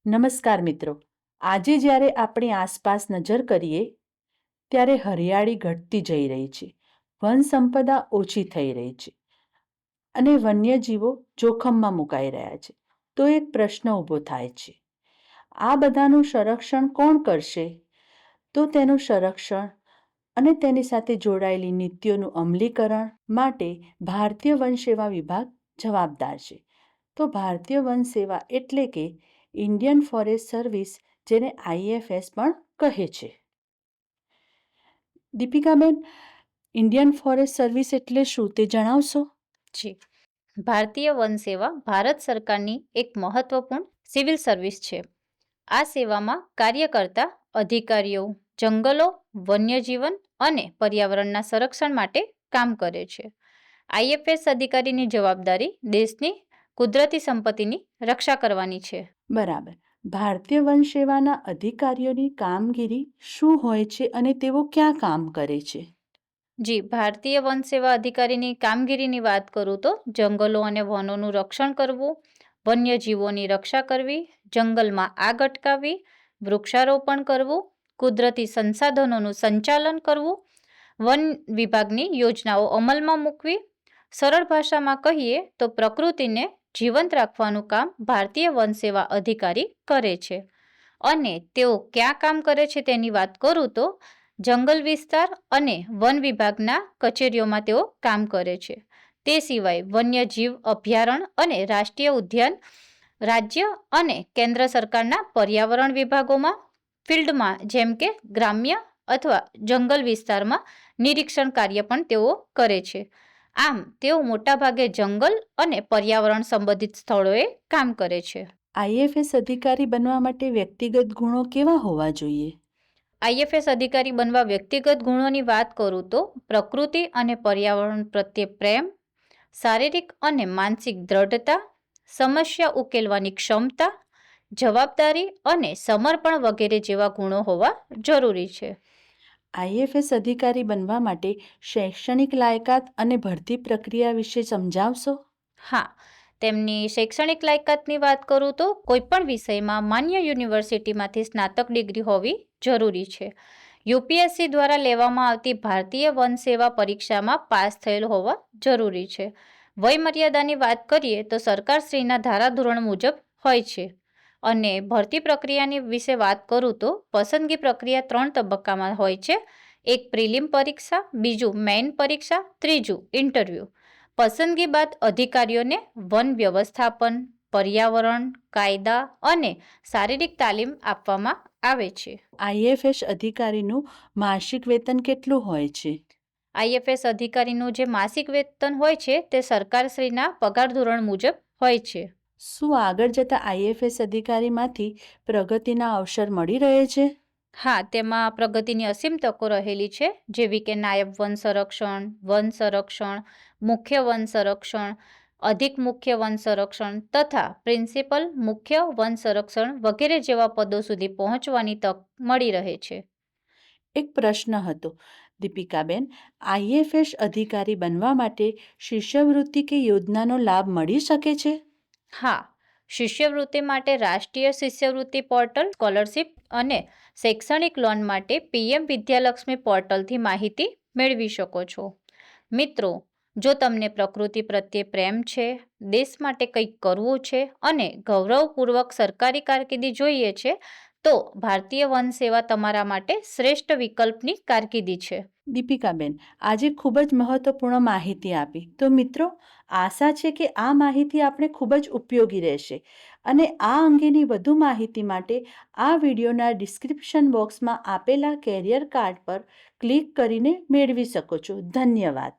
નમસ્કાર મિત્રો, આજે જ્યારે આપણી આસપાસ નજર કરીએ ત્યારે હરિયાળી ઘટતી જઈ રહી છે, વન સંપદા ઓછી થઈ રહી છે અને વન્યજીવો જોખમમાં મુકાઈ રહ્યા છે. તો એક પ્રશ્ન ઊભો થાય છે, આ બધાનું સંરક્ષણ કોણ કરશે? તો તેનું સંરક્ષણ અને તેની સાથે જોડાયેલી નીતિઓનું અમલીકરણ માટે ભારતીય વન સેવા વિભાગ જવાબદાર છે. તો ભારતીય વન સેવા એટલે કે ઇન્ડિયન ફોરેસ્ટ સર્વિસ, જેને IFS પણ કહે છે. દીપિકાબેન, ઇન્ડિયન ફોરેસ્ટ સર્વિસ એટલે શું તે જણાવશો? જી, ભારતીય વન સેવા ભારત સરકારની એક મહત્વપૂર્ણ સિવિલ સર્વિસ છે. આ સેવામાં કાર્ય કરતા અધિકારીઓ જંગલો, વન્યજીવન અને પર્યાવરણના સંરક્ષણ માટે કામ કરે છે. IFS અધિકારીની જવાબદારી દેશની કુદરતી સંપત્તિની રક્ષા કરવાની છે. બરાબર. ભારતીય વન સેવાના અધિકારીઓની કામગીરી શું હોય છે અને તેઓ ક્યાં કામ કરે છે? જી, ભારતીય વન સેવા અધિકારીની કામગીરીની વાત કરું તો જંગલો અને વનોનું રક્ષણ કરવું, વન્યજીવોની રક્ષા કરવી, જંગલમાં આગ અટકાવવી, વૃક્ષારોપણ કરવું, કુદરતી સંસાધનોનું સંચાલન કરવું, વન વિભાગની યોજનાઓ અમલમાં મૂકવી. સરળ ભાષામાં કહીએ તો પ્રકૃતિને જીવંત રાખવાનું કામ ભારતીય વન સેવા અધિકારી કરે છે. અને તેઓ ક્યાં કામ કરે છે તેની વાત કરું તો જંગલ વિસ્તાર અને વન વિભાગના કચેરીઓમાં તેઓ કામ કરે છે. તે સિવાય વન્યજીવ અભયારણ્ય અને રાષ્ટ્રીય ઉદ્યાન, રાજ્ય અને કેન્દ્ર સરકારના પર્યાવરણ વિભાગોમાં, ફિલ્ડમાં જેમ કે ગ્રામ્ય અથવા જંગલ વિસ્તારમાં નિરીક્ષણ કાર્ય પણ તેઓ કરે છે. આમ તેઓ મોટાભાગે જંગલ અને પર્યાવરણ સંબંધિત સ્થળોએ કામ કરે છે. IFS અધિકારી બનવા માટે વ્યક્તિગત ગુણો કેવા હોવા જોઈએ? IFS અધિકારી બનવા વ્યક્તિગત ગુણોની વાત કરું તો પ્રકૃતિ અને પર્યાવરણ પ્રત્યે પ્રેમ, શારીરિક અને માનસિક દ્રઢતા, સમસ્યા ઉકેલવાની ક્ષમતા, જવાબદારી અને સમર્પણ વગેરે જેવા ગુણો હોવા જરૂરી છે. IFS અધિકારી બનવા માટે શૈક્ષણિક લાયકાત અને ભરતી પ્રક્રિયા વિશે સમજાવશો? હા, તેમની શૈક્ષણિક લાયકાતની વાત કરું તો કોઈપણ વિષયમાં માન્ય યુનિવર્સિટીમાંથી સ્નાતક ડિગ્રી હોવી જરૂરી છે. UPSC દ્વારા લેવામાં આવતી ભારતીય વન સેવા પરીક્ષામાં પાસ થયેલ હોવા જરૂરી છે. વયમર્યાદાની વાત કરીએ તો સરકારશ્રીના ધારાધોરણ મુજબ હોય છે. અને ભરતી પ્રક્રિયાની વિશે વાત કરું તો પસંદગી પ્રક્રિયા 3 તબક્કામાં હોય છે. એક પ્રિલિમ પરીક્ષા, બીજું મેઇન પરીક્ષા, ત્રીજું ઇન્ટરવ્યૂ. પસંદગી બાદ અધિકારીઓને વન વ્યવસ્થાપન, પર્યાવરણ, કાયદા અને શારીરિક તાલીમ આપવામાં આવે છે. IFS અધિકારીનું માસિક વેતન કેટલું હોય છે? IFS અધિકારીનું જે માસિક વેતન હોય છે તે સરકારશ્રીના પગાર ધોરણ મુજબ હોય છે. શું આગળ જતા IFS અધિકારીમાંથી પ્રગતિના અવસર મળી રહે છે? હા, તેમાં પ્રગતિની અસીમ તકો રહેલી છે, જેવી કે નાયબ વન સંરક્ષણ, મુખ્ય વન સંરક્ષણ, અધિક મુખ્ય વન સંરક્ષણ તથા પ્રિન્સિપલ મુખ્ય વન સંરક્ષણ વગેરે જેવા પદો સુધી પહોંચવાની તક મળી રહે છે. એક પ્રશ્ન હતો, દીપિકાબેન, IFS અધિકારી બનવા માટે શિષ્યવૃત્તિ કે યોજનાનો લાભ મળી શકે છે? હા, શિષ્યવૃત્તિ માટે રાષ્ટ્રીય શિષ્યવૃત્તિ પોર્ટલ, સ્કોલરશિપ અને શૈક્ષણિક લોન માટે PM વિદ્યાલક્ષ્મી પોર્ટલથી માહિતી મેળવી શકો છો. મિત્રો, જો તમને પ્રકૃતિ પ્રત્યે પ્રેમ છે, દેશ માટે કંઈક કરવું છે અને ગૌરવપૂર્વક સરકારી કારકિર્દી જોઈએ છે, તો ભારતીય વન સેવા તમારા માટે શ્રેષ્ઠ વિકલ્પની કારકિર્દી છે. દીપિકાબેન, આજે ખૂબ જ મહત્વપૂર્ણ માહિતી આપી. તો મિત્રો, આશા છે કે આ માહિતી આપણે ખૂબ જ ઉપયોગી રહેશે અને આ અંગેની વધુ માહિતી માટે આ વિડીયોના ડિસ્ક્રિપ્શન બોક્સમાં આપેલા કેરિયર કાર્ડ પર ક્લિક કરીને મેળવી શકો છો. ધન્યવાદ.